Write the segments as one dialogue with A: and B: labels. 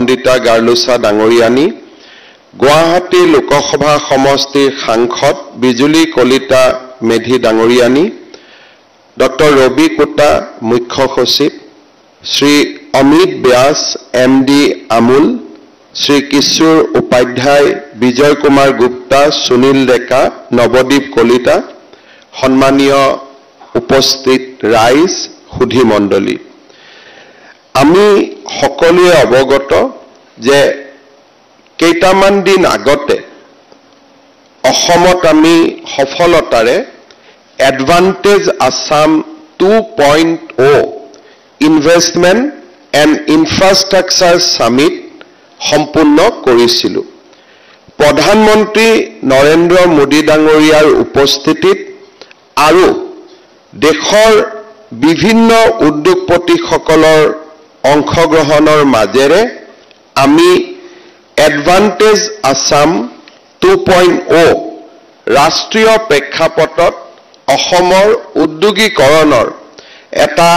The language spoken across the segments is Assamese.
A: পণ্ডিতা গাৰ্লুছা ডাঙৰীয়ানী, গুৱাহাটী লোকসভা সমষ্টিৰ সাংসদ বিজুলী কলিতা মেধি ডাঙৰীয়ানী, ডক্টৰ ৰবি কোটা মুখ্য সচিব, শ্ৰী অমিত ব্যাস MD আমুল, শ্ৰী কিশোৰ উপাধ্যায়, বিজয় কুমাৰ গুপ্তা, সুনীল ডেকা, নৱদ্বীপ কলিতা, সন্মানীয় উপস্থিত ৰাইজ, সুধী মণ্ডলী, আমি সকলোৱে অৱগত যে কেইটামান দিন আগতে অসমত আমি সফলতাৰে advantage Assam 2.0 investment and infrastructure summit সম্পূৰ্ণ কৰিছিলোঁ। প্ৰধানমন্ত্ৰী নৰেন্দ্ৰ মোদী ডাঙৰীয়াৰ উপস্থিতিত আৰু দেশৰ বিভিন্ন উদ্যোগপতিসকলৰ অংশগ্ৰহণৰ মাজেৰে আমি এডভান্টেজ আসাম 2.0 ৰাষ্ট্ৰীয় প্ৰেক্ষাপটত অসমৰ উদ্যোগীকৰণৰ এটা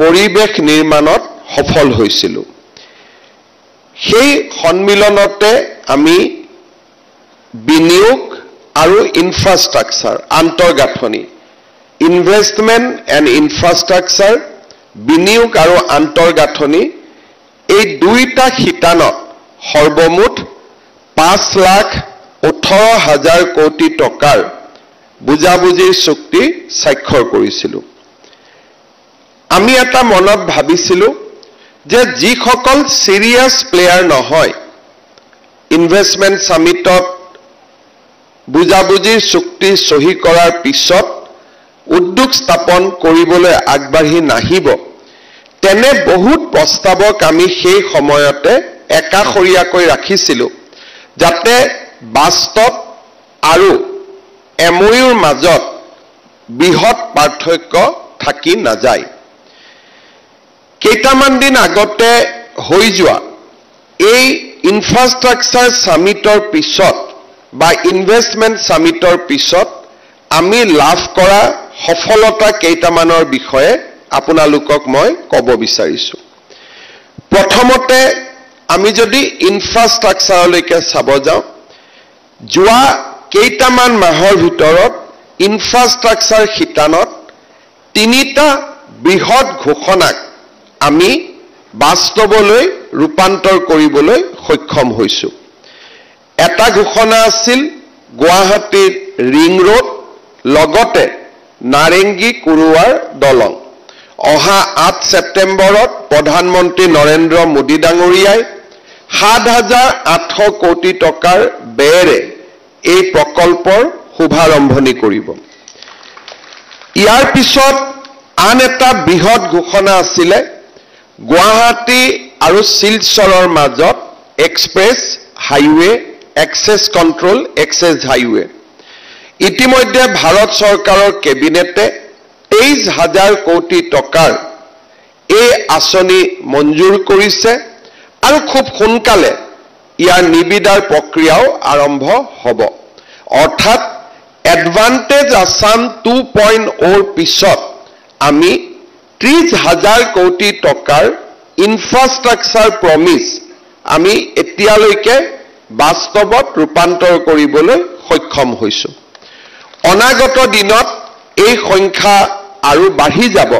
A: পৰিৱেশ নিৰ্মাণত সফল হৈছিলোঁ। সেই সন্মিলনতে আমি বিনিয়োগ আৰু ইনফ্ৰাষ্ট্ৰাকচাৰ আন্তঃগাঁথনি, ইনভেষ্টমেণ্ট এণ্ড ইনফ্ৰাষ্ট্ৰাকচাৰ, বিনিয়োগ আৰু আন্তঃগাঁথনি, এই দুইটা শিতানত সৰ্বমুঠ 5,18,000 কোটি টকাৰ বুজাবুজিৰ চুক্তি স্বাক্ষৰ কৰিছিলোঁ। আমি এটা মনত ভাবিছিলোঁ যে যিসকল সিৰিয়াছ প্লেয়াৰ নহয়, ইনভেষ্টমেণ্ট সামিটত বুজাবুজিৰ চুক্তি সহি কৰাৰ পিছত উদ্যোগ স্থাপন কৰিবলৈ আগবাঢ়ি নাহিব, তেনে বহুত প্ৰস্তাৱক আমি সেই সময়তে একাষৰীয়াকৈ ৰাখিছিলোঁ, যাতে বাস্তৱ আৰু MOUৰ মাজত বৃহৎ পাৰ্থক্য থাকি নাযায়। কেইটামান দিন আগতে হৈ যোৱা এই ইনফ্ৰাষ্ট্ৰাকচাৰ সামিটৰ পিছত বা ইনভেষ্টমেণ্ট সামিটৰ পিছত আমি লাভ কৰা সফলতা কেইটামানৰ বিষয়ে আপোনালোকক মই ক'ব বিচাৰিছোঁ। প্ৰথমতে আমি যদি ইনফ্ৰাষ্ট্ৰাকচাৰলৈকে চাব যাওঁ, যোৱা কেইটামান মাহৰ ভিতৰত ইনফ্ৰাষ্ট্ৰাকচাৰ শিতানত 3টা বৃহৎ ঘোষণাক আমি বাস্তৱলৈ ৰূপান্তৰ কৰিবলৈ সক্ষম হৈছোঁ। এটা ঘোষণা আছিল গুৱাহাটীৰ ৰিং ৰোড, লগতে নাৰেংগী কুৰুৱাৰ দলং। অহা 8 ছেপ্টেম্বৰত প্ৰধানমন্ত্ৰী নৰেন্দ্ৰ মোদী ডাঙৰীয়াই 7,800 কোটি টকাৰ ব্যয়েৰে এই প্ৰকল্পৰ শুভাৰম্ভণি কৰিব। ইয়াৰ পিছত আন এটা বৃহৎ ঘোষণা আছিলে গুৱাহাটী আৰু শিলচৰৰ মাজত express highway, access control access highway. ইতিমধ্যে ভাৰত চৰকাৰৰ কেবিনেটে 23,000 কোটি টকাৰ এই আঁচনি মঞ্জুৰ কৰিছে আৰু খুব সোনকালে ইয়াৰ নিবিদাৰ প্ৰক্ৰিয়াও আৰম্ভ হ'ব। অৰ্থাৎ এডভান্টেজ আসাম 2.0ৰ পিছত আমি 30,000 কোটি টকাৰ ইনফ্ৰাষ্ট্ৰাকচাৰ প্ৰমিছ আমি এতিয়ালৈকে বাস্তৱত ৰূপান্তৰ কৰিবলৈ সক্ষম হৈছোঁ। অনাগত দিনত এই সংখ্যা আৰু বাঢ়ি যাব।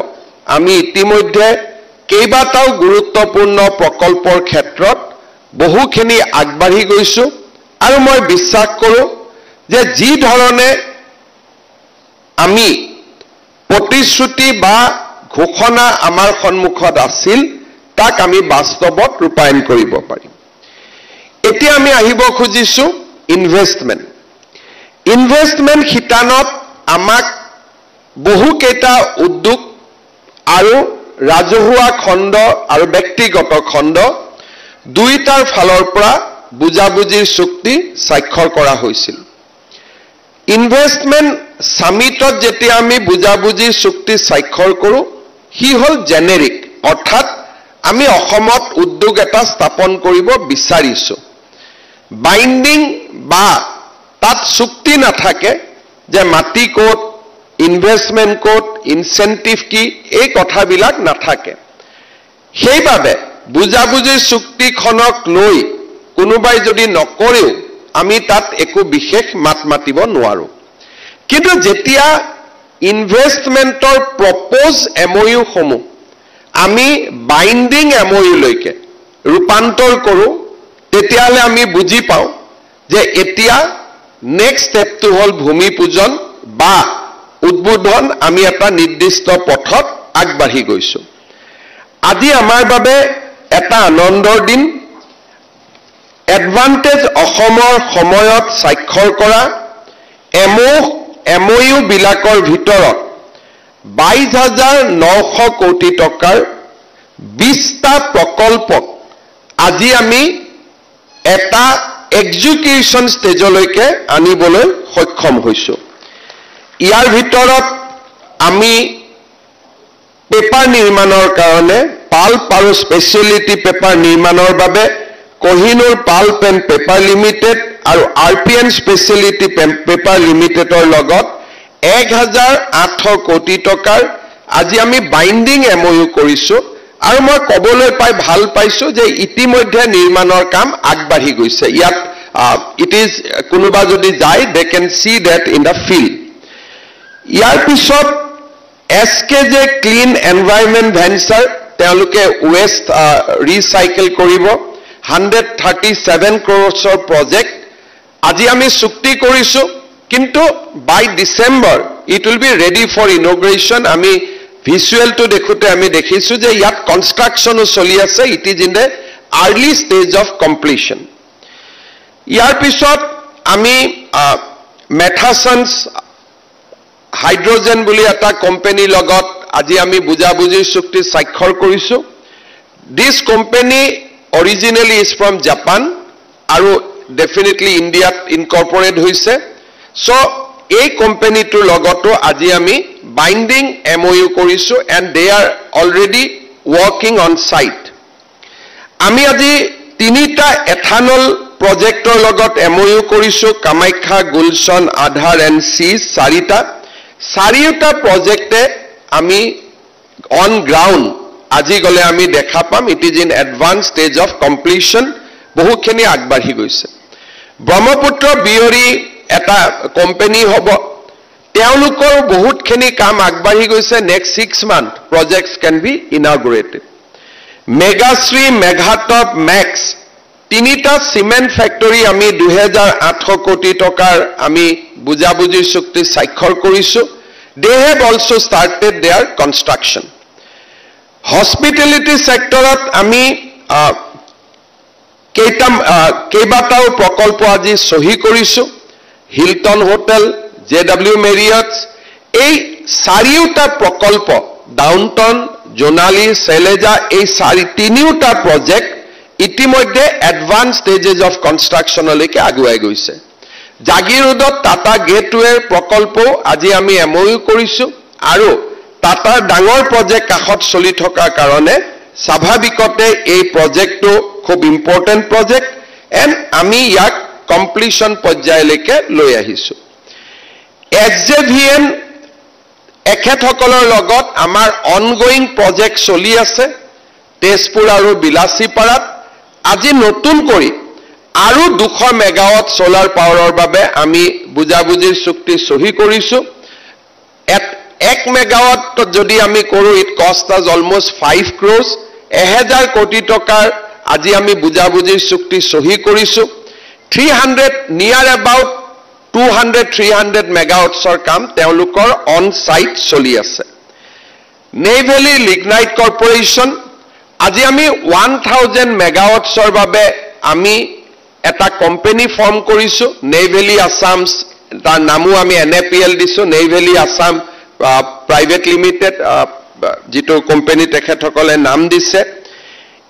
A: আমি ইতিমধ্যে কেইবাটাও গুৰুত্বপূৰ্ণ প্ৰকল্পৰ ক্ষেত্ৰত বহুখিনি আগবাঢ়ি গৈছোঁ আৰু মই বিশ্বাস কৰোঁ যে যি ধৰণে আমি প্ৰতিশ্ৰুতি বা ঘোষণা আমাৰ সন্মুখত আছিল, তাক আমি বাস্তৱত ৰূপায়ণ কৰিব পাৰিম। এতিয়া আমি আহিব খুজিছোঁ ইনভেষ্টমেণ্ট। ইনভেষ্টমেণ্ট শিতানত আমাক বহুকেইটা উদ্যোগ আৰু ৰাজহুৱা খণ্ড আৰু ব্যক্তিগত খণ্ড দুইটাৰ ফালৰ পৰা বুজাবুজিৰ চুক্তি স্বাক্ষৰ কৰা হৈছিল। ইনভেষ্টমেণ্ট সামিটত যেতিয়া আমি বুজাবুজিৰ চুক্তি স্বাক্ষৰ কৰোঁ, সি হ'ল জেনেৰিক, অৰ্থাৎ আমি অসমত উদ্যোগ এটা স্থাপন কৰিব বিচাৰিছোঁ। বাইণ্ডিং বা তাত চুক্তি নাথাকে যে মাটি ক'ত, ইনভেষ্টমেণ্ট ক'ত, ইনচেন্টিভ কি, এই কথাবিলাক নাথাকে। সেইবাবে বুজাবুজিৰ চুক্তিখনক লৈ কোনোবাই যদি নকৰেও আমি তাত একো বিশেষ মাত মাতিব নোৱাৰো কিন্তু যেতিয়া ইনভেষ্টমেন্টৰ প্ৰপ'জ এমঅইউ সমূহ আমি বাইন্ডিং এমঅইউ লৈকে ৰূপান্তৰ কৰো তেতিয়ালে আমি বুজি পাওঁ যে এতিয়া নেক্সট ষ্টেপটো হল ভূমি পূজন বা উদ্বোধন আমি এটা নিৰ্দিষ্ট পথত আগবাঢ়ি গৈছো আজি আমাৰ বাবে এটা আনন্দৰ দিন এডভান্টেজ অসমৰ সময়ত স্বাক্ষৰ কৰা এমঅইউ বিলাকৰ ভিতৰত 22,900 কোটি টকাৰ 20টা প্ৰকল্পক আজি আমি এটা এক্সিকিউশন ষ্টেজলৈকে আনিবলৈ সক্ষম হৈছো ইয়াৰ ভিতৰত আমি পেপাৰ নিৰ্মাণৰ কাৰণে পাল্প আৰু স্পেচিয়েলিটি পেপাৰ নিৰ্মাণৰ বাবে Kohinoor pulp and paper limited আৰু আৰপিএন স্পেচিয়েলিটি পেপাৰ লিমিটেডৰ লগত 1,800 কোটি টকাৰ আজি আমি বাইন্ডিং এমঅইউ কৰিছো আৰু মই কবলৈ পাই ভাল পাইছো যে ইতিমধ্যে নিৰ্মাণৰ কাম আগবাঢ়ি গৈছে ইয়াত ইট ইজ কোনোবা যদি যায় they can see that in the field ইয়াৰ পিছত এছকেজে ক্লিন এনভাইৰনমেন্ট ভেঞ্চাৰ তেওঁলোকে ওয়েষ্ট ৰিসাইকেল কৰিব 137 crores project আজি আমি চুক্তি কৰিছো কিন্তু by December it will be ready for inauguration আমি ভিজুৱেলটো দেখুতে আমি দেখিছো যে ইয়াত কনষ্ট্ৰাকচনো চলি আছে it is in the early stage of completion ইয়াৰ পিছত আমি মেথাসন্স হাইড্ৰোজেন বুলি এটা কোম্পানী লগত আজি আমি বুজাবুজিৰ চুক্তি স্বাক্ষৰ কৰিছো this company originally is from Japan আৰু definitely India incorporate hoise so a company to logoto আজি আমি binding MOU কৰিছো and they are already working on site আমি আজি তিনিটা ethanol projector logot MOU কৰিছো কামাখ্যা গুলশন আধাৰ and C চাৰিটা project আমি on ground আজি গলে আমি দেখা পাম it is in advance stage of completion বহুখিনি আগবাঢ়ি গৈছে ব্ৰহ্মপুত্ৰ বিয়ৰি এটা কোম্পানী হ'ব তেওঁলোকৰ বহুতখিনি কাম আগবাঢ়ি গৈছে next 6 month projects can be integrated মেগাশ্ৰী মেঘাটপ ম্যাক্স তিনিটা সিমেন্ট ফ্যাক্টৰী আমি 2,800 কোটি টকাৰ আমি বুজাবুজিৰ চুক্তি স্বাক্ষৰ কৰিছো they have also started there construction hospitality সেক্টৰত আমি কেইবাটাও প্ৰকল্প আজি সহি কৰিছো হিলটন হোটেল জেডব্লিউ মেৰিয়টছ এই চাৰিটা প্ৰকল্প ডাউনটাউন জোনালী সেলেজা এই তিনিটা প্ৰজেক্ট ইতিমধ্যে এডভান্স ষ্টেজেছ অফ কনষ্ট্ৰাকচনলৈকে আগুৱাই গৈছে জাগিৰোডত টাটা গেটৱেৰ প্ৰকল্প আজি আমি এমঅইউ কৰিছো আৰু টাটাৰ ডাঙৰ প্ৰজেক্ট কাখত চলি থকা কাৰণে স্বাভাৱিকতে এই প্ৰজেক্টটো খুব ইম্পৰ্টেন্ট প্ৰজেক্ট এণ্ড আমি ইয়াক কমপ্লিশন পৰ্যায়লৈকে লৈ আহিছো এছজেভিএন এখেতসকলৰ লগত আমাৰ অনগোয়িং প্ৰজেক্ট চলি আছে তেজপুৰ আৰু বিলাসীপাৰাত আজি নতুন কৰি আৰু 200 মেগাৱাট সোলাৰ পাৱাৰৰ বাবে আমি বুজাবুজিৰ চুক্তি সহি কৰিছো 1 megawatt যদি আমি কৰো ইট কষ্ট আস অলমোস্ট 5 crores 1000 কোটি টকাৰ আজি আমি বুজাবুজিৰ চুক্তি সহি কৰিছো 300 নিয়াৰ এবাউট 200-300 মেগাৱাটছৰ কাম তেওঁলোকৰ অন সাইট চলি আছে নেভেলি লিগনাইট কৰ্পোৰেচন আজি আমি 1000 মেগাৱাটছৰ বাবে আমি এটা কোম্পানী ফৰ্ম কৰিছো নেভেলি আসামছ তাৰ নামও আমি NAPL দিছো নেভেলি আসাম প্ৰাইভেট লিমিটেড যেটো কোম্পানী তেখেতসকলে নাম দিছে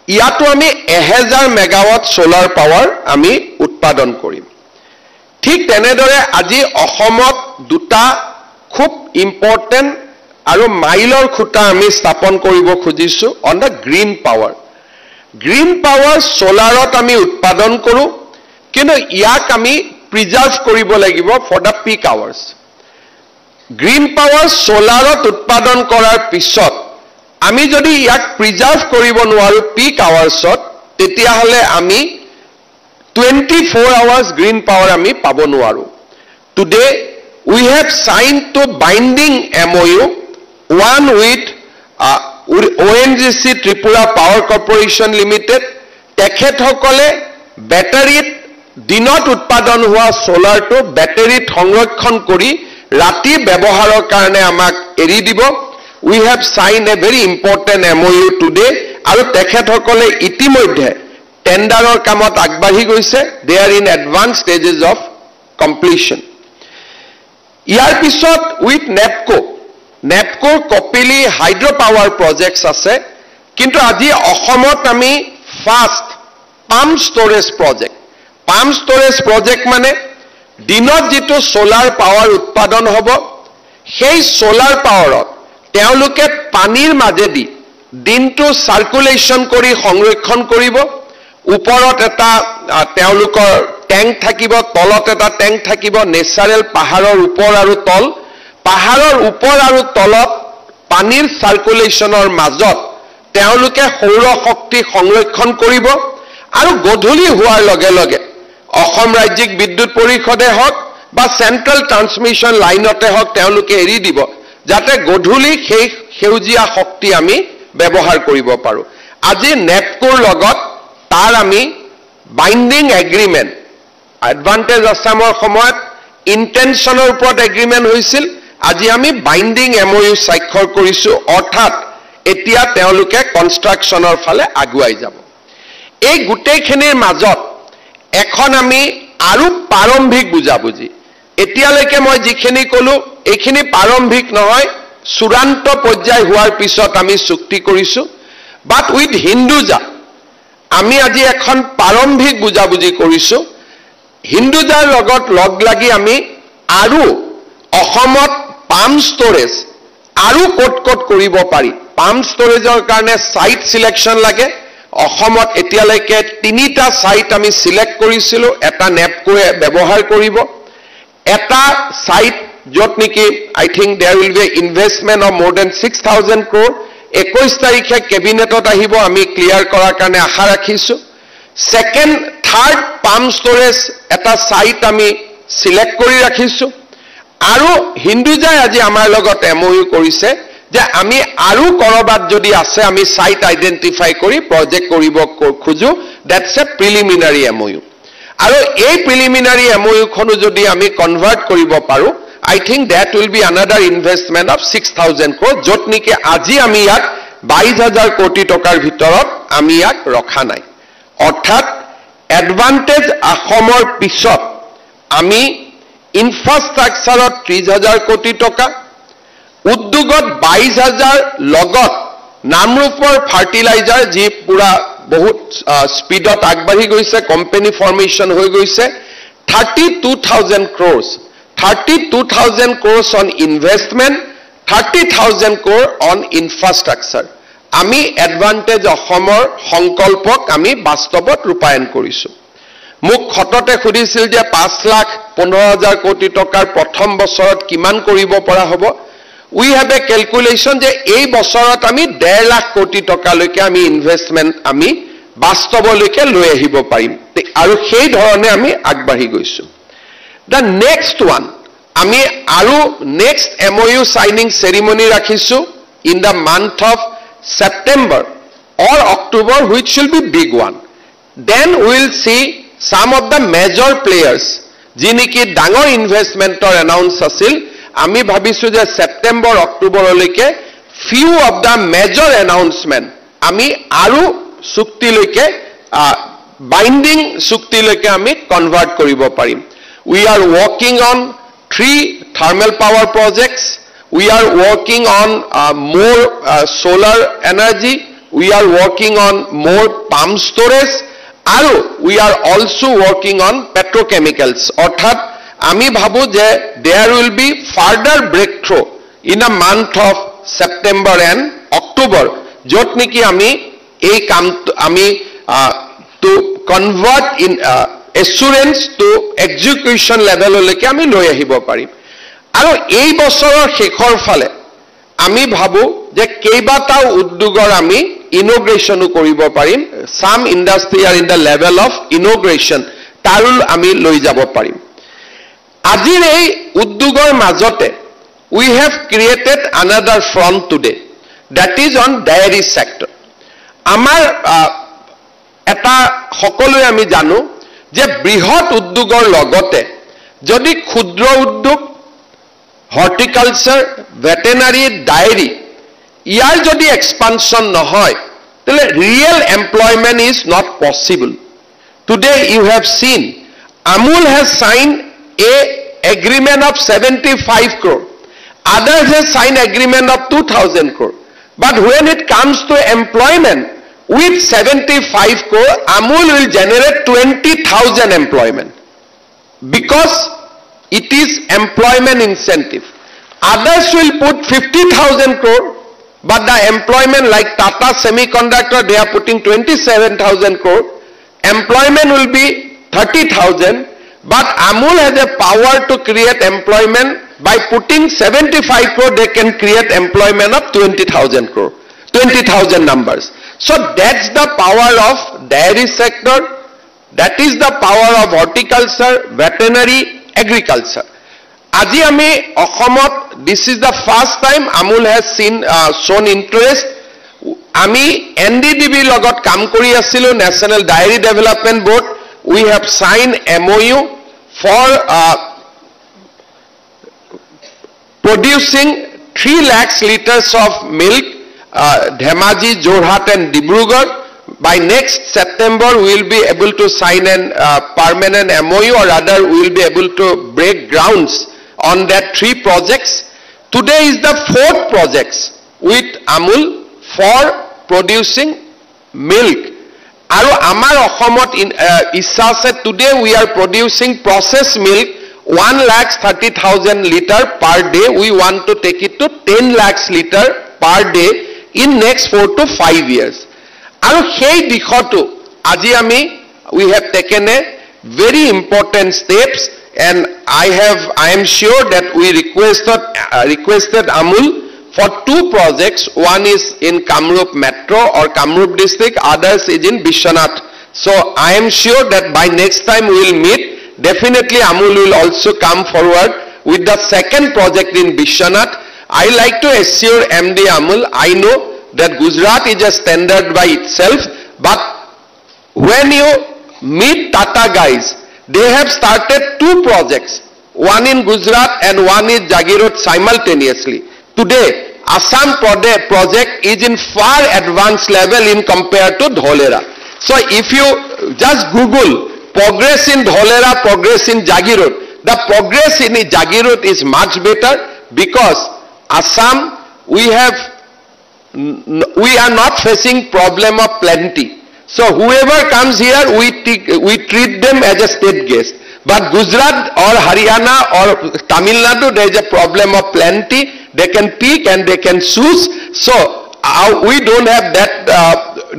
A: ইয়াতো আমি 1000 মেগাৱাট সোলাৰ পাৱাৰ আমি উৎপাদন কৰিম ঠিক তেনেদৰে আজি অসমত দুটা খুব ইম্পৰ্টেন্ট আৰু মাইলৰ খুঁটা আমি স্থাপন কৰিব খুজিছো অন দা গ্ৰীণ পাৱাৰ সোলাৰত আমি উৎপাদন কৰো কিন্তু ইয়াক আমি প্ৰিজাৰ্ভ কৰিব লাগিব for the peak hours green power সোলাৰত উৎপাদন কৰাৰ পিছত আমি যদি ইয়াক প্ৰিজাৰ্ভ কৰিব নোৱাৰো পিক আৱাৰ্ছত তেতিয়াহলে আমি 24 hours green power আমি পাব নোৱাৰো today we have signed to binding MOU one with ONGC Tripura Power Corporation Limited তেখেতসকলে ব্যাটাৰীত দিনত উৎপাদন হোৱা সোলাৰ তো ব্যাটাৰীত সংৰক্ষণ কৰি ৰাতি ব্যৱহাৰৰ কাৰণে আমাক এৰি দিব we have signed a very important MOU today আৰু তেখেতসকলে ইতিমধ্যে টেন্ডাৰৰ কামত আগবাঢ়ি গৈছে they are in advanced stages of completion ইয়াৰ পিছত with NEPCO Kopili hydro power projects আছে কিন্তু আজি অসমত আমি ফাৰ্স্ট পাম্প ষ্টৰেজ প্ৰজেক্ট মানে দিনত যেটো সোলাৰ পাৱাৰ উৎপাদন হ'ব সেই সোলাৰ পাৱাৰত তেওঁলোকে পানীৰ মাজেদি দিনটো সাৰ্কুলেশন কৰি সংৰক্ষণ কৰিব ওপৰত এটা তেওঁলোকৰ ট্যাঙ্ক থাকিব তলত এটা ট্যাঙ্ক থাকিব নেচাৰেল পাহাৰৰ ওপৰ আৰু তল পাহাৰৰ ওপৰ আৰু তলত পানীৰ সাৰ্কুলেশনৰ মাজত তেওঁলোকে সৌৰ শক্তি সংৰক্ষণ কৰিব আৰু গধূলি হোৱাৰ লগে লগে অসম ৰাজ্যিক বিদ্যুৎ পৰিষদে হওক বা সেন্ট্ৰেল ট্ৰান্সমিশন লাইনতে হওক তেওঁলোকে এৰি দিব যাতে গধূলি সেই সেউজীয়া শক্তি আমি ব্যৱহাৰ কৰিব পাৰো আজি নেপকোৰ লগত তাৰ আমি বাইন্ডিং এগ্ৰিমেন্ট এডভান্টেজ আসামৰ সময়ত ইন্টেনশনৰ ওপৰত এগ্ৰিমেন্ট হৈছিল আজি আমি বাইন্ডিং MOU স্বাক্ষৰ কৰিছো অৰ্থাৎ এতিয়া তেওঁলোকে কনষ্ট্ৰাকচনৰ ফালে আগুৱাই যাব এই গুটেইখিনিৰ মাজত এখন আমি আৰু প্ৰাৰম্ভিক বুজাবুজি এতিয়ালৈকে মই যিখিনি কলো এইখিনি প্ৰাৰম্ভিক নহয় চূড়ান্ত পৰ্যায় হোৱাৰ পিছত আমি চুক্তি কৰিছো বাট উইথ হিন্দুজা আমি আজি এখন প্ৰাৰম্ভিক বুজাবুজি কৰিছো হিন্দুজাৰ লগত লগ লাগি আমি আৰু অসমত পাম্প ষ্টৰেজ আৰু কোট কৰিব পাৰি পাম্প ষ্টৰেজৰ কাৰণে সাইট সিলেকশন লাগে অসমত এতিয়ালৈকে 3টা সাইট আমি সিলেক্ট কৰিছিলো এটা নেপকোয়ে ব্যৱহাৰ কৰিব এটা সাইট যত নেকি I think there will be investment of more than 6,000 crore 21 তাৰিখে কেবিনেটত আহিব আমি ক্লিয়াৰ কৰাৰ কাৰণে আশা ৰাখিছো সেকেন্ড থাৰ্ড পাম্প ষ্টৰেজ এটা সাইট আমি সিলেক্ট কৰি ৰাখিছো আৰু হিন্দুজাই আজি আমাৰ লগত MOU কৰিছে যে আমি আৰু কৰবাত যদি আছে আমি সাইট আইডেন্টিফাই কৰি প্ৰজেক্ট কৰিব খুজো দ্যাটস এ প্ৰিলিমিনাৰী MOU আৰু এই প্ৰিলিমিনাৰী MOU খনো যদি আমি কনভাৰ্ট কৰিব পাৰো I think that will be another investment of 6,000 crore যত নেকি আজি আমি ইয়াক 22,000 কোটি টকাৰ ভিতৰত আমি ইয়াক ৰখা নাই অৰ্থাৎ এডভান্টেজ অসমৰ পিছত আমি ইনফ্ৰাষ্ট্ৰাকচাৰত 30,000 কোটি টকা উদ্যোগত 22,000 লগত নামৰূপৰ ফাৰ্টিলাইজাৰ যি পুৰা বহুত স্পিডত আগবাঢ়ি গৈছে কোম্পানী ফৰ্মেশন হৈ গৈছে 32,000 crores 32,000 crores on investment 30,000 crore on infrastructure আমি এডভান্টেজ অসমৰ সংকল্পক আমি বাস্তৱত ৰূপায়ণ কৰিছো মোক খততে খুদিছিল যে 5,15,000 কোটি টকাৰ প্ৰথম বছৰত কিমান কৰিব পৰা হ'ব we have a calculation যে এই বছৰত আমি 1.5 লাখ কোটি টকালৈকে আমি ইনভেষ্টমেন্ট আমি বাস্তৱলৈকে লৈ আহিব পাৰিম আৰু সেই ধৰণে আমি আগবাঢ়ি গৈছো the next one আমি আৰু next MOU signing ceremony ৰাখিছো in the month of September or October which will be big one then we will see some of the major players যিনিকি ডাঙৰ ইনভেষ্টমেন্টৰ এনাউন্স আছিল আমি ভাবিছো যে September অক্টোবৰলৈকে few of the major announcement আমি আৰু চুক্তিলৈকে বাইন্ডিং চুক্তিলৈকে আমি কনভাৰ্ট কৰিব পাৰিম we are working on 3 thermal power projects we are working on more solar energy we are working on more pump storage আৰু we are also working on petrochemicals অৰ্থাৎ আমি ভাবো যে there will be further breakthrough in a month of September and October যত নেকি আমি এই কাম আমি to convert in assurance to execution level লৈকে আমি লৈ আহিব পাৰিম আৰু এই বছৰৰ শেষৰ ফালে আমি ভাবো যে কেইবাটাও উদ্যোগৰ আমি ইনোগ্ৰেশ্যনো কৰিব পাৰিম সাম ইন্ডাষ্ট্ৰি আৰ in the level of inauguration তাৰো আমি লৈ যাব পাৰিম আজিৰ এই উদ্যোগৰ মাজতে we have created another front today that is on dairy sector আমাৰ এটা সকলোৱে আমি জানো যে বৃহৎ উদ্যোগৰ লগতে যদি ক্ষুদ্ৰ উদ্যোগ হৰ্টিকালচাৰ ভেটেনাৰী ডায়েৰী ইয়াৰ যদি এক্সপানশন নহয় তেলে real employment is not possible today you have seen Amul has signed a agreement of 75 crore others have signed agreement of 2000 crore but when it comes to employment with 75 crore Amul will generate 20,000 employment because it is employment incentive others will put 50,000 crore but the employment like Tata Semiconductor they are putting 27,000 crore employment will be 30,000 but Amul has a power to create employment by putting 75 crore they can create employment of 20,000 crore 20,000 numbers so that's the power of dairy sector that is the power of horticulture veterinary agriculture আজি আমি অসমত this is the first time Amul has shown interest আমি NDDB লগত কাম কৰি আছিলো National Dairy Development Board we have signed MOU for producing 3 lakhs liters of milk Dhemaji, Jorhat and Dibrugarh by next September we will be able to sign an permanent MOU or rather we will be able to break grounds on that 3 projects today is the 4th projects with Amul for producing milk আৰু আমাৰ অসমত ইচ্ছা আছে today we are producing processed milk 1,30,000 liter per day we want to take it to 10 lakhs liter per day in next 4 to 5 years আৰু সেই দিশটো আজি আমি we have taken a very important steps and I am sure that we requested Amul for 2 projects one is in Kamrup Metro or Kamrup district others is in Bishwanath so I am sure that by next time we will meet definitely Amul will also come forward with the second project in Bishwanath I like to assure MD Amul I know that Gujarat is a standard by itself but when you meet Tata guys they have started 2 projects one in Gujarat and one in Jagirot simultaneously today Assam project is in far advanced level in compared to Dholera so if you just Google progress in Dholera progress in Jagirot the progress in Jagirot is much better because Assam we are not facing problem of plenty so whoever comes here we treat them as a state guest but Gujarat or Haryana or Tamil Nadu there is a problem of plenty they can pick and they can choose so we don't have that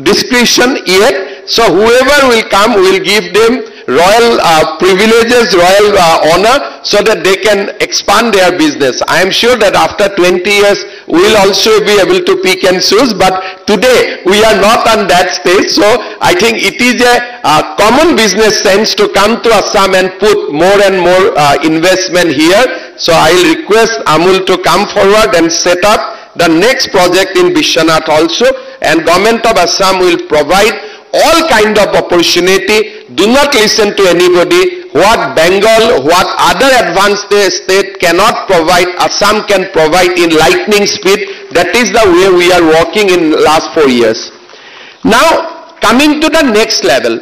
A: discretion yet so whoever will come will give them royal privileges royal honor so that they can expand their business I am sure that after 20 years we will also be able to pick and choose but today we are not on that stage so I think it is a common business sense to come to Assam and put more and more investment here so I will request Amul to come forward and set up the next project in Bishwanath also and government of Assam will provide all kind of opportunity do not listen to anybody what Bengal what other advanced state cannot provide Assam can provide in lightning speed that is the way we are working in last 4 years now coming to the next level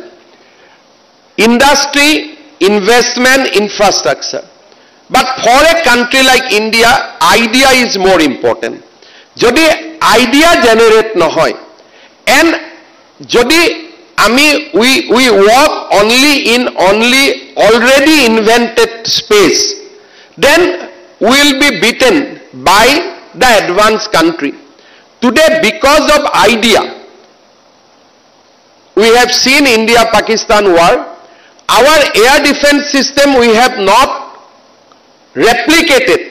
A: industry investment infrastructure but for a country like India idea is more important jodi idea generate nohoy and jodi we work only in already invented space then we will be beaten by the advanced country today because of idea we have seen India Pakistan war our air defense system we have not replicated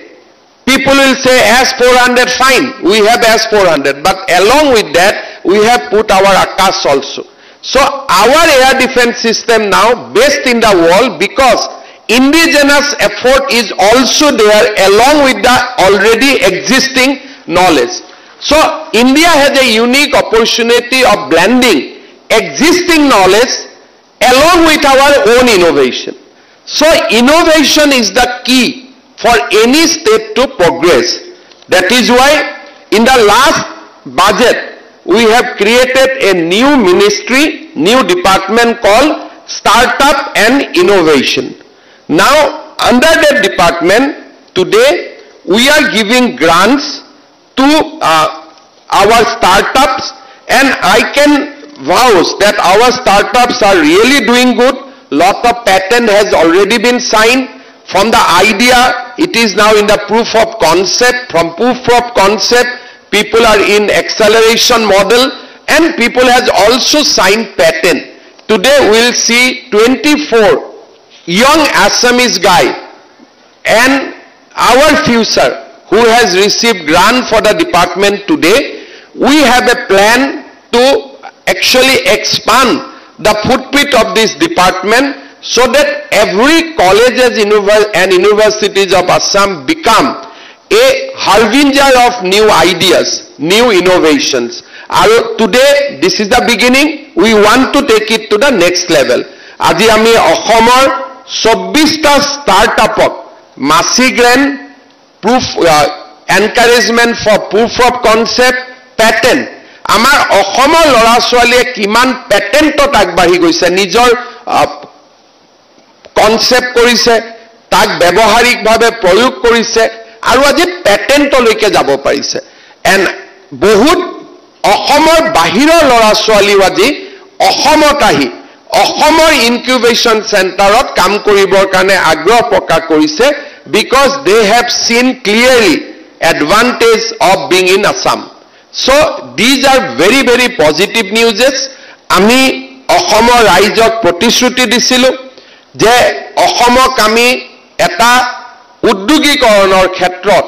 A: People will say S-400, fine, we have S-400, but along with that, we have put our Akash also. So our air defense system now based in the world because indigenous effort is also there along with the already existing knowledge. So India has a unique opportunity of blending existing knowledge along with our own innovation. So innovation is the key for any state to progress. That is why in the last budget we have created a new ministry, new department called Startup and Innovation. Now under that department today we are giving grants to our startups, and I can vouch that our startups are really doing good. Lot of patent has already been signed. From the idea, it is now in the proof of concept. From proof of concept, people are in acceleration model, and people has also signed patent. Today we will see 24 young Assamese guy and our future who has received grant for the department today. We have a plan to actually expand the footprint of this department so that every colleges and universities of Assam become a harbinger of new ideas, new innovations. Today, this is the beginning. We want to take it to the next level. Aji ami Asomor 24টা startup Masi grant, proof encouragement for proof of concept, patent. Amar Asomor lora soalie kiman patentot agbahi goise, nijor concept korise, tak byabaharik bhabe proyog korise, aru aji patentoloike jabo parise. And bahut Asomor bahiror lora soali aji Asomot ahi Asomor incubation centerot kam koribor kane agroh prokash korise, because they have seen clearly advantage of being in Assam. So these are very, very positive news. Ami Asomor raijok protisruti disilu je Asomok ami eta uddogikoronor khetrot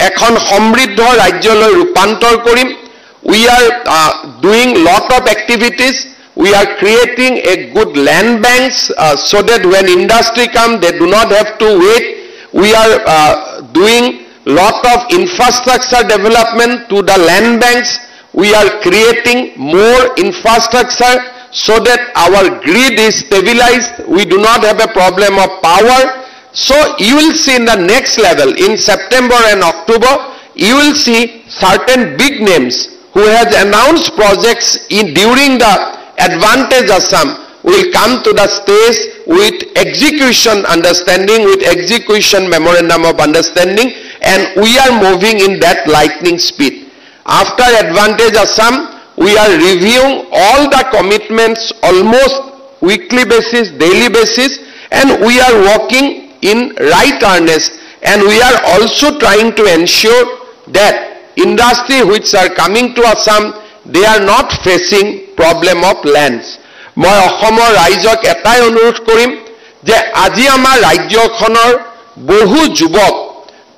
A: ekhon সমৃদ্ধ ৰাজ্যলৈ ৰূপান্তৰ কৰিম. We are doing lot of activities. We are creating a good land banks so that when industry come, they do not have to wait. We are doing lot of infrastructure development to the land banks. We are creating more infrastructure so that our grid is stabilized. We do not have a problem of power. So you will see in the next level, in September and October, you will see certain big names who has announced projects during the Advantage Assam will come to the stage with execution understanding, with execution memorandum of understanding, and we are moving in that lightning speed. After Advantage Assam, we are reviewing all the commitments almost weekly basis, daily basis, and we are working in right earnest, and we are also trying to ensure that industry which are coming to Assam, they are not facing problem of lands. Moi Asomor raijok etai অনুৰোধ কৰিম যে আজি আমাৰ ৰাজ্যখনৰ বহু যুৱক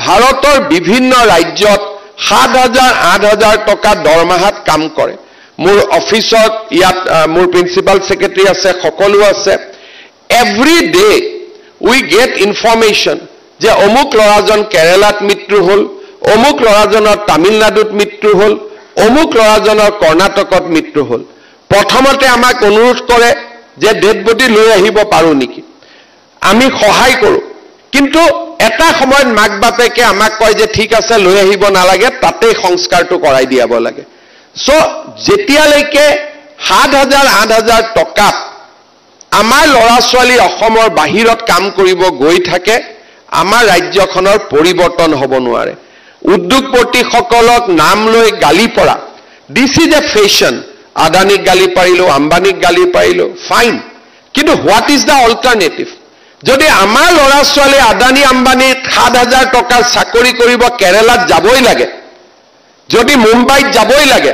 A: ভাৰতৰ বিভিন্ন ৰাজ্যত 7,000-8,000 টকা দৰমহাত কাম কৰে. মোৰ অফিসত ইয়াত মোৰ প্ৰিন্সিপাল সেক্ৰেটাৰী আছে, সকলো আছে. Every day we get information যে অমুক লৰাজন কেৰালাত মৃত্যু হল, অমুক লৰাজনৰ তামিলনাডুত মৃত্যু হল, অমুক লৰাজনৰ কৰ্ণাটকত মৃত্যু হল. প্ৰথমতে আমাক অনুৰোধ কৰে যে ডেড বডি লৈ আহিব পাৰো নেকি, আমি সহায় কৰো. কিন্তু এটা সময়ত মাক বাপেকে আমাক কয় যে ঠিক আছে লৈ আহিব নালাগে, তাতেই সংস্কাৰটো কৰাই দিয়াব লাগে. সো যেতিয়ালৈকে 7,000-8,000 টকাত আমাৰ ল'ৰা ছোৱালী অসমৰ বাহিৰত কাম কৰিব গৈ থাকে, আমাৰ ৰাজ্যখনৰ পৰিৱৰ্তন হ'ব নোৱাৰে. উদ্যোগপতিসকলক নাম লৈ গালি পৰা, দিছ ইজ এ ফেশ্বন. আদানীক গালি পাৰিলো, আম্বানীক গালি পাৰিলো, ফাইন. কিন্তু হোৱাট ইজ দ্য অল্টাৰনেটিভ? যদি আমাৰ ল'ৰা ছোৱালী আদানী আম্বানীৰ 7,000 টকাৰ চাকৰি কৰিব কেৰালাত যাবই লাগে, যদি মুম্বাইত যাবই লাগে,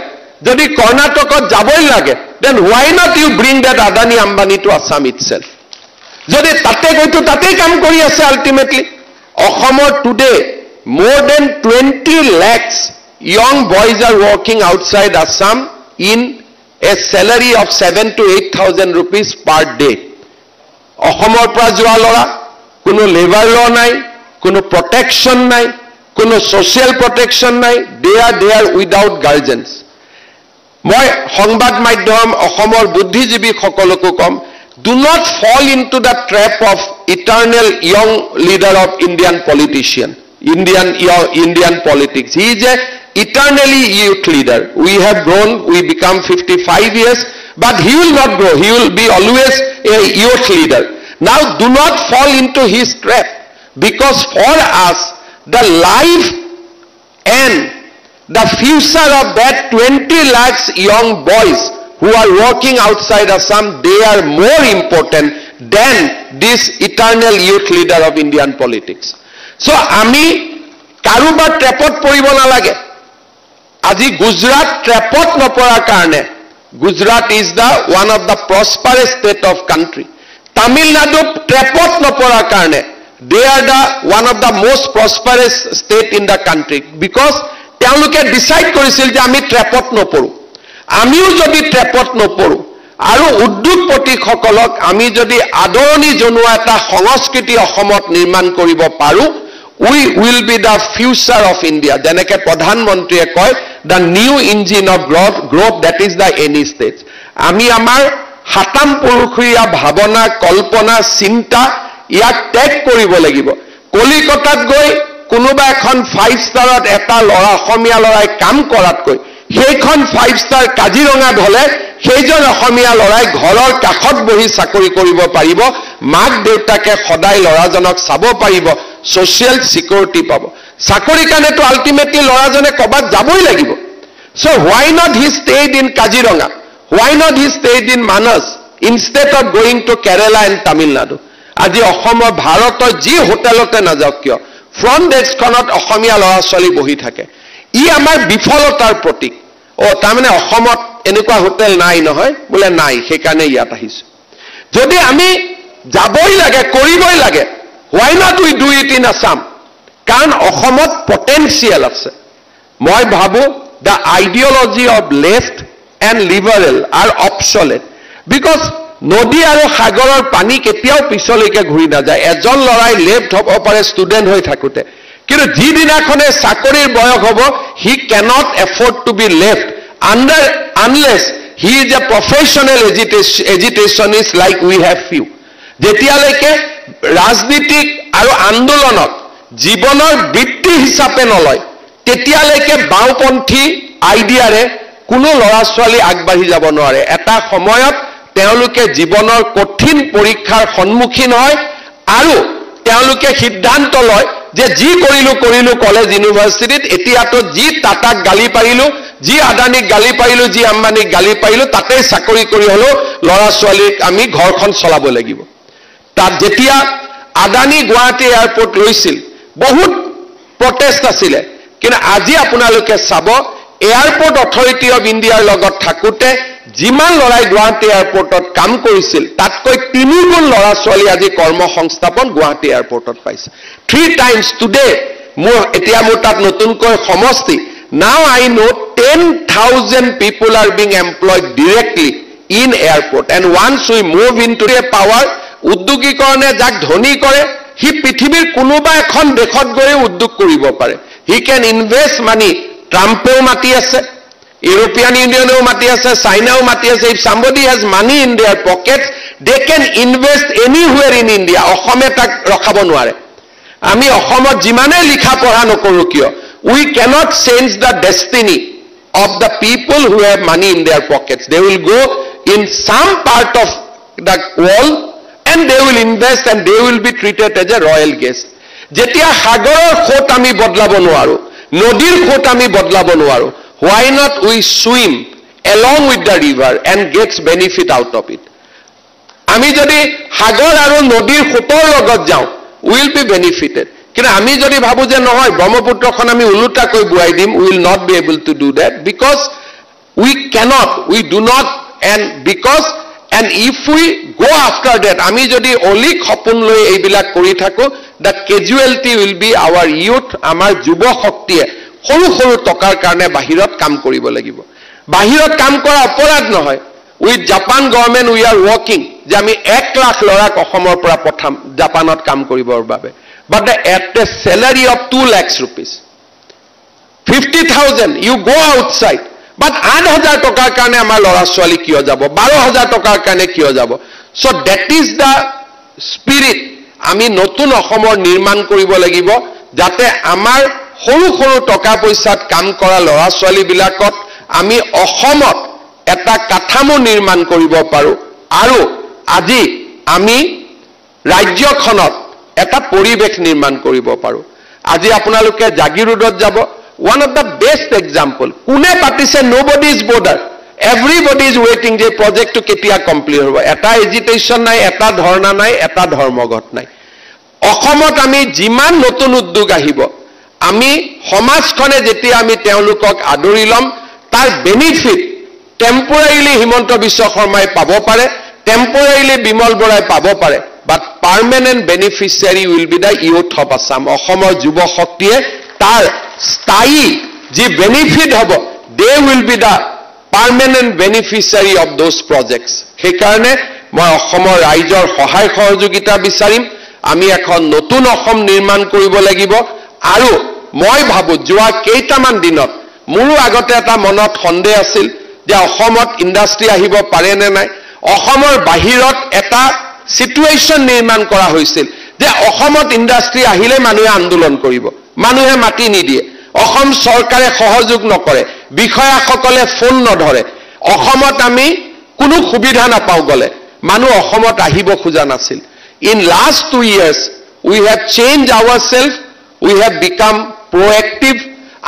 A: যদি কৰ্ণাটকত যাবই লাগে, then why not you bring that Adani Ambani to Assam itself? যদি তাতে গৈতো তাতেই কাম কৰি আছে আল্টিমেটলি. অসমৰ today more than 20 lakhs young boys are working outside Assam in a salary of 7 to 8,000 rupees per day. অসমৰ পৰা যোৱা ল'ৰা কোনো লেবাৰ ল নাই, কোনো প্ৰটেকশ্যন নাই, কোনো social protection নাই, they are without guardians. মই সংবাদ মাধ্যম অসমৰ বুদ্ধিজীৱী সকলকো কম, do not fall into the trap of eternal young leader of Indian politician, Indian politics. He is a eternally youth leader. We have grown, we become 55 years, but he will not grow. He will be always a youth leader. Now do not fall into his trap, because for us, the life and the future of that 20 lakhs young boys who are working outside Assam, they are more important than this eternal youth leader of Indian politics. So, ami karubar trapot poribo nalage. Aji Gujarat trapot nopora karne. Gujarat is the one of the prosperous state of country. Tamil Nadu trapot nopora karne. They are the one of the most prosperous state in the country, because তেওঁলোকে ডিসাইড কৰিছিল যে আমি ট্ৰেপত নপৰো। আমিও যদি ট্ৰেপত নপৰো আৰু উদ্যোগপতিসকলক আমি যদি আদৰণি জনোৱা এটা সংস্কৃতি অসমত নিৰ্মাণ কৰিব পাৰো, we will be the future of India. যেনেকে প্ৰধানমন্ত্ৰীয়ে কয়, the new engine of growth, that is the any state. আমি আমাৰ হাতাম পুৰুষীয়া ভাৱনা, কল্পনা, চিন্তা ইয়াক ত্যাগ কৰিব লাগিব। কলিকতাত গৈ কোনোবা এখন 5 ষ্টাৰত এটা ল'ৰা অসমীয়া ল'ৰাই কাম কৰাতকৈ সেইখন 5 ষ্টাৰ কাজিৰঙাত হ'লে সেইজন অসমীয়া ল'ৰাই ঘৰৰ কাষত বহি চাকৰি কৰিব পাৰিব, মাক দেউতাকে সদায় ল'ৰাজনক চাব পাৰিব, সোশ্যাল সিকিউৰিটি পাব। চাকৰি কাৰণেতো আল্টিমেটলি ল'ৰাজনে ক'বাত যাবই লাগিব। So why not he stayed in Kaziranga? Why not he stayed in Manas instead of going to Kerala and Tamil Nadu? আজি অসমৰ ভাৰতৰ যি হোটেলতে নাযাওক কিয়, ফ্ৰণ্ট ডেস্কখনত অসমীয়া ল'ৰা ছোৱালী বহি থাকে। ই আমাৰ বিফলতাৰ প্ৰতীক। তাৰমানে অসমত এনেকুৱা হোটেল নাই নহয়, বোলে নাই, সেইকাৰণে ইয়াত আহিছো। যদি আমি যাবই লাগে, কৰিবই লাগে, why not we do it in Assam? কাৰণ অসমত পটেনচিয়েল আছে। মই ভাবো the ideology of left and liberal are obsolete, because নদী আৰু সাগৰৰ পানী কেতিয়াও পিছলৈকে ঘূৰি নাযায়। এজন ল'ৰাই লেফ্ট হ'ব পাৰে ষ্টুডেণ্ট হৈ থাকোঁতে, কিন্তু যিদিনাখনে চাকৰিৰ বয়স হ'ব, he cannot afford to be left unless he is a professional agitationist like we have few. যেতিয়ালৈকে ৰাজনীতিক আৰু আন্দোলনক জীৱনৰ বৃত্তি হিচাপে নলয়, তেতিয়ালৈকে বাওঁপন্থী আইডিয়াৰে কোনো ল'ৰা ছোৱালী আগবাঢ়ি যাব নোৱাৰে। এটা সময়ত তেওঁলোকে জীৱনৰ কঠিন পৰীক্ষাৰ সন্মুখীন হয় আৰু তেওঁলোকে সিদ্ধান্ত লয় যে যি কৰিলো কলেজ ইউনিভাৰ্চিটিত, এতিয়াতো যি টাটাক গালি পাৰিলো, যি আদানীক গালি পাৰিলো, যি আম্বানীক গালি পাৰিলো, তাতেই চাকৰি কৰি হ'লেও ল'ৰা ছোৱালীক আমি ঘৰখন চলাব লাগিব। তাত যেতিয়া আদানী গুৱাহাটী এয়াৰপৰ্ট লৈছিল, বহুত প্ৰটেষ্ট আছিলে, কিন্তু আজি আপোনালোকে চাব, এয়াৰপৰ্ট অথৰিটি অফ ইণ্ডিয়াৰ লগত থাকোঁতে যিমান ল'ৰাই গুৱাহাটী এয়াৰপৰ্টত কাম কৰিছিল, তাতকৈ 3 গুণ ল'ৰা ছোৱালী আজি কৰ্মসংস্থাপন গুৱাহাটী এয়াৰপৰ্টত পাইছে। 3 times today, এতিয়া মোৰ তাত নতুনকৈ সমষ্টি, now I know 10,000 people are being employed directly in airport, and once we move into a power, উদ্যোগীকৰণে যাক ধনী কৰে, সি পৃথিৱীৰ কোনোবা এখন দেশত গৈ উদ্যোগ কৰিব পাৰে। he can invest money. ট্ৰাম্পেও মাতি আছে, ইউৰোপিয়ান ইউনিয়নেও মাতি আছে, চাইনাও মাতি আছে। if somebody has money in their pockets, they can invest anywhere in India. অসমে তাক ৰখাব নোৱাৰে। আমি অসমত যিমানে লিখা পঢ়া নকৰো কিয়, we cannot change the destiny of the people who have money in their pockets. They will go in some part of the world and they will invest and they will be treated as a royal guest. যেতিয়া সাগৰৰ সোঁত আমি বদলাব নোৱাৰো, নদীৰ সোঁত আমি বদলাব নোৱাৰো, why not we swim along with the river and gets benefit out of it? আমি যদি সাগৰ আৰু নদীৰ সোঁতৰ লগত যাওঁ, we will be benefited. কিন্তু আমি যদি ভাবো যে নহয়, ব্ৰহ্মপুত্ৰখন আমি উলুটাকৈ বুৱাই দিম, we will not be able to do that, because we cannot, we do not, and because And if we go after that, আমি যদি অলিক সপোন লৈ এইবিলাক কৰি থাকো, the casualty will be our youth, আমাৰ যুৱ শক্তিয়ে সৰু সৰু টকাৰ কাৰণে বাহিৰত কাম কৰিব লাগিব। বাহিৰত কাম কৰা অপৰাধ নহয়। With Japan government we are working, যে আমি 1 লাখ ল'ৰাক অসমৰ পৰা পঠাম জাপানত কাম কৰিবৰ বাবে। But at the salary of 2 lakhs rupees, 50,000, you go outside. But 8,000 টকাৰ কাৰণে আমাৰ ল'ৰা ছোৱালী কিয় যাব? 12,000 টকাৰ কাৰণে কিয় যাব? So that is the spirit আমি নতুন অসমৰ নিৰ্মাণ কৰিব লাগিব, যাতে আমাৰ সৰু সৰু টকা পইচাত কাম কৰা ল'ৰা ছোৱালীবিলাকক আমি অসমত এটা কাঠামো নিৰ্মাণ কৰিব পাৰো, আৰু আজি আমি ৰাজ্যখনত এটা পৰিৱেশ নিৰ্মাণ কৰিব পাৰো। আজি আপোনালোকে জাগিৰোডত যাব, one of the best example, কোনে পাতিছে, nobody is bothered, everybody is waiting যে প্ৰজেক্টটো কেতিয়া কমপ্লিট হ'ব। এটা এজিটেশ্যন নাই, এটা ধৰ্ণা নাই, এটা ধৰ্মঘট নাই। অসমত আমি যিমান নতুন উদ্যোগ আহিব, আমি সমাজখনে যেতিয়া আমি তেওঁলোকক আদৰি ল'ম, তাৰ বেনিফিট টেম্পৰাৰিলি হিমন্ত বিশ্ব শৰ্মাই পাব পাৰে, টেম্পৰাৰিলি বিমল বৰাই পাব পাৰে, but permanent beneficiary will be the youth of Assam. অসমৰ যুৱ শক্তিয়ে তাৰ স্থায়ী যি বেনিফিট হ'ব, they will be the permanent beneficiary of those projects. সেইকাৰণে মই অসমৰ ৰাইজৰ সহায় সহযোগিতা বিচাৰিম। আমি এখন নতুন অসম নিৰ্মাণ কৰিব লাগিব, আৰু মই ভাবো যোৱা কেইটামান দিনত মোৰো আগতে এটা মনত সন্দেহ আছিল যে অসমত ইণ্ডাষ্ট্ৰী আহিব পাৰে নে নাই। অসমৰ বাহিৰত এটা সিচুৱেশ্যন নিৰ্মাণ কৰা হৈছিল যে অসমত ইণ্ডাষ্ট্ৰী আহিলে মানুহে আন্দোলন কৰিব, মানুহে মাটি নিদিয়ে, অসম চৰকাৰে সহযোগ নকৰে, বিষয়াসকলে ফোন নধৰে, অসমত আমি কোনো সুবিধা নাপাওঁ গ'লে, মানুহ অসমত আহিব খোজা নাছিল। In last 2 years, we have changed ourselves, we have become proactive,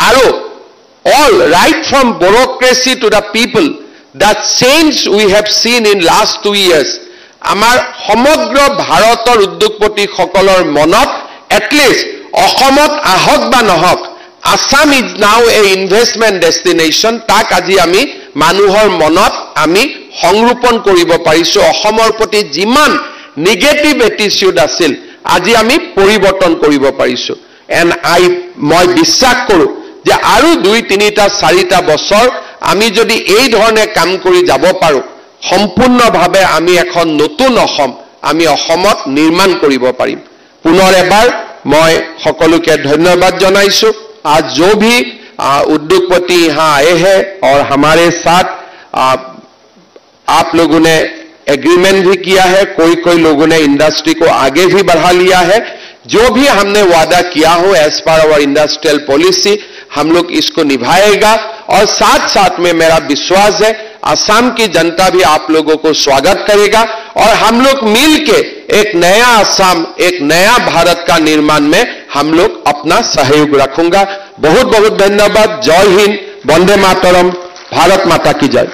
A: আৰু all right from bureaucracy to the people, the change we have seen in last 2 years, আমাৰ সমগ্ৰ ভাৰতৰ উদ্যোগপতিসকলৰ মনত এটলিষ্ট অসমত আহক বা নহওক, Assam is now A investment destination, তাক আজি আমি মানুহৰ মনত আমি সংৰোপণ কৰিব পাৰিছোঁ। অসমৰ প্ৰতি যিমান নিগেটিভ এটিচিউড আছিল, আজি আমি পৰিৱৰ্তন কৰিব পাৰিছোঁ। এণ্ড মই বিশ্বাস কৰোঁ যে আৰু 2, 3, 4টা বছৰ আমি যদি এই ধৰণে কাম কৰি যাব পাৰোঁ, সম্পূৰ্ণভাৱে আমি এখন নতুন অসম আমি অসমত নিৰ্মাণ কৰিব পাৰিম। পুনৰ এবাৰ মই সকলোকে ধন্যবাদ জনাইছোঁ। आज जो भी उद्योगपति यहाँ आए हैं और हमारे साथ आप लोगों ने एग्रीमेंट भी किया है, कोई लोगों ने इंडस्ट्री को आगे भी बढ़ा लिया है। जो भी हमने वादा किया हो as per our industrial policy, हम लोग इसको निभाएगा, और साथ साथ में मेरा विश्वास है असम की जनता भी आप लोगों को स्वागत करेगा, और हम लोग मिलके एक नया असम, एक नया भारत का निर्माण में हम लोग अपना सहयोग रखूंगा। बहुत बहुत धन्यवाद। जय हिंद, वंदे मातरम, भारत माता की जय।